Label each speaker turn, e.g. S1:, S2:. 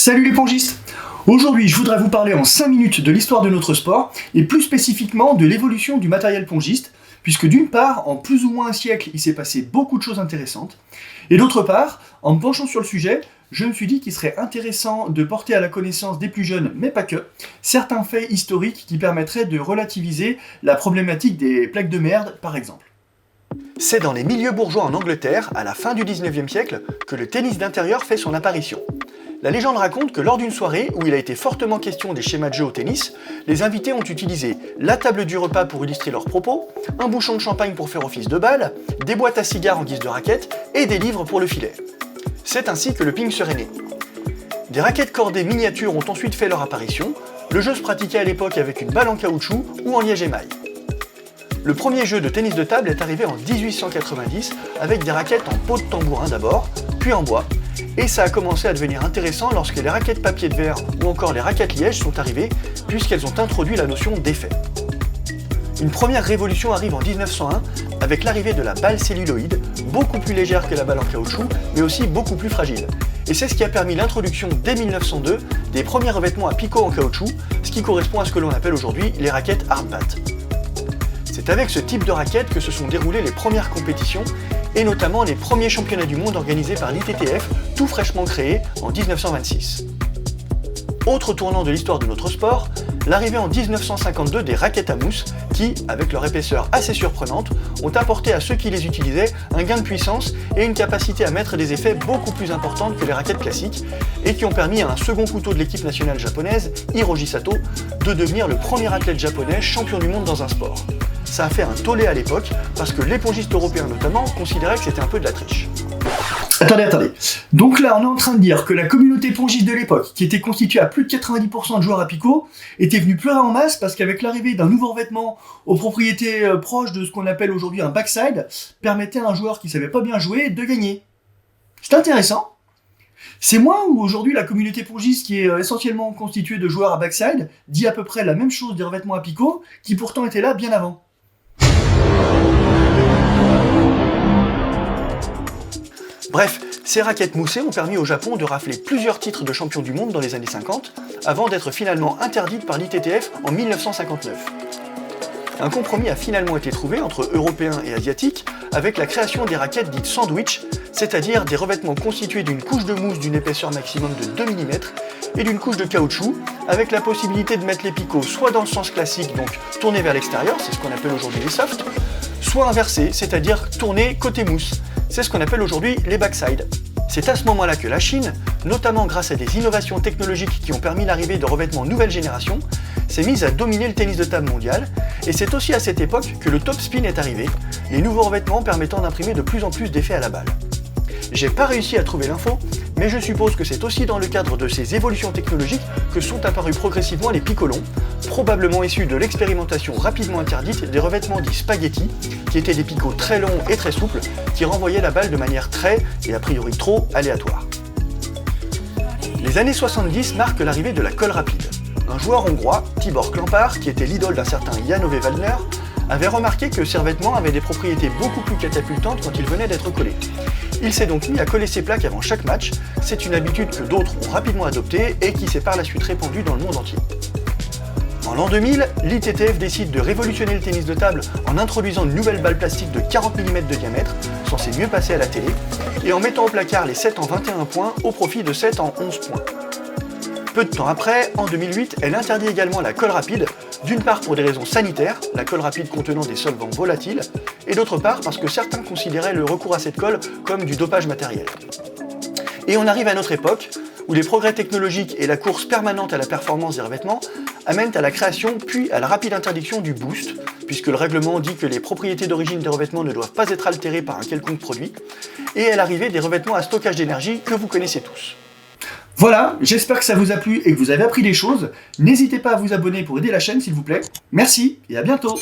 S1: Salut les pongistes! Aujourd'hui, je voudrais vous parler en 5 minutes de l'histoire de notre sport, et plus spécifiquement de l'évolution du matériel pongiste, puisque d'une part, en plus ou moins un siècle, il s'est passé beaucoup de choses intéressantes, et d'autre part, en me penchant sur le sujet, je me suis dit qu'il serait intéressant de porter à la connaissance des plus jeunes, mais pas que, certains faits historiques qui permettraient de relativiser la problématique des plaques de merde, par exemple. C'est dans les milieux bourgeois en Angleterre, à la fin du 19e siècle, que le tennis d'intérieur fait son apparition. La légende raconte que lors d'une soirée où il a été fortement question des schémas de jeu au tennis, les invités ont utilisé la table du repas pour illustrer leurs propos, un bouchon de champagne pour faire office de balle, des boîtes à cigares en guise de raquettes et des livres pour le filet. C'est ainsi que le ping serait né. Des raquettes cordées miniatures ont ensuite fait leur apparition. Le jeu se pratiquait à l'époque avec une balle en caoutchouc ou en liège émail. Le premier jeu de tennis de table est arrivé en 1890 avec des raquettes en peau de tambourin d'abord, puis en bois, et ça a commencé à devenir intéressant lorsque les raquettes papier de verre ou encore les raquettes liège sont arrivées, puisqu'elles ont introduit la notion d'effet. Une première révolution arrive en 1901 avec l'arrivée de la balle celluloïde, beaucoup plus légère que la balle en caoutchouc, mais aussi beaucoup plus fragile. Et c'est ce qui a permis l'introduction dès 1902 des premiers revêtements à picot en caoutchouc, ce qui correspond à ce que l'on appelle aujourd'hui les raquettes hardbat. C'est avec ce type de raquette que se sont déroulées les premières compétitions, et notamment les premiers championnats du monde organisés par l'ITTF, tout fraîchement créé en 1926. Autre tournant de l'histoire de notre sport, l'arrivée en 1952 des raquettes à mousse qui, avec leur épaisseur assez surprenante, ont apporté à ceux qui les utilisaient un gain de puissance et une capacité à mettre des effets beaucoup plus importantes que les raquettes classiques, et qui ont permis à un second couteau de l'équipe nationale japonaise, Hiroji Sato, de devenir le premier athlète japonais champion du monde dans un sport. Ça a fait un tollé à l'époque, parce que les pongistes européens notamment considéraient que c'était un peu de la triche. Attendez. Donc là, on est en train de dire que la communauté pongiste de l'époque, qui était constituée à plus de 90% de joueurs à picot, était venue pleurer en masse parce qu'avec l'arrivée d'un nouveau revêtement aux propriétés proches de ce qu'on appelle aujourd'hui un backside, permettait à un joueur qui savait pas bien jouer de gagner. C'est intéressant. C'est moi ou aujourd'hui la communauté pongiste qui est essentiellement constituée de joueurs à backside dit à peu près la même chose des revêtements à picot qui pourtant étaient là bien avant. Bref, ces raquettes moussées ont permis au Japon de rafler plusieurs titres de champion du monde dans les années 50, avant d'être finalement interdites par l'ITTF en 1959. Un compromis a finalement été trouvé entre Européens et Asiatiques avec la création des raquettes dites sandwich, c'est-à-dire des revêtements constitués d'une couche de mousse d'une épaisseur maximum de 2 mm et d'une couche de caoutchouc, avec la possibilité de mettre les picots soit dans le sens classique, donc tournés vers l'extérieur, c'est ce qu'on appelle aujourd'hui les softs, soit inversés, c'est-à-dire tournés côté mousse, c'est ce qu'on appelle aujourd'hui les backside. C'est à ce moment-là que la Chine, notamment grâce à des innovations technologiques qui ont permis l'arrivée de revêtements nouvelle génération, s'est mise à dominer le tennis de table mondial, et c'est aussi à cette époque que le top spin est arrivé, les nouveaux revêtements permettant d'imprimer de plus en plus d'effets à la balle. J'ai pas réussi à trouver l'info, mais je suppose que c'est aussi dans le cadre de ces évolutions technologiques que sont apparus progressivement les picolons, probablement issus de l'expérimentation rapidement interdite des revêtements dits spaghetti, qui étaient des picots très longs et très souples, qui renvoyaient la balle de manière très, et a priori trop, aléatoire. Les années 70 marquent l'arrivée de la colle rapide. Un joueur hongrois, Tibor Klampár, qui était l'idole d'un certain Jan Ove Waldner, avait remarqué que ces revêtements avaient des propriétés beaucoup plus catapultantes quand ils venaient d'être collés. Il s'est donc mis à coller ses plaques avant chaque match, c'est une habitude que d'autres ont rapidement adoptée et qui s'est par la suite répandue dans le monde entier. En l'an 2000, l'ITTF décide de révolutionner le tennis de table en introduisant une nouvelle balle plastique de 40 mm de diamètre, censée mieux passer à la télé, et en mettant au placard les 7 en 21 points au profit de 7 en 11 points. Peu de temps après, en 2008, elle interdit également la colle rapide, d'une part pour des raisons sanitaires, la colle rapide contenant des solvants volatiles, et d'autre part parce que certains considéraient le recours à cette colle comme du dopage matériel. Et on arrive à notre époque, où les progrès technologiques et la course permanente à la performance des revêtements amènent à la création puis à la rapide interdiction du boost, puisque le règlement dit que les propriétés d'origine des revêtements ne doivent pas être altérées par un quelconque produit, et à l'arrivée des revêtements à stockage d'énergie que vous connaissez tous. Voilà, j'espère que ça vous a plu et que vous avez appris des choses. N'hésitez pas à vous abonner pour aider la chaîne s'il vous plaît. Merci et à bientôt.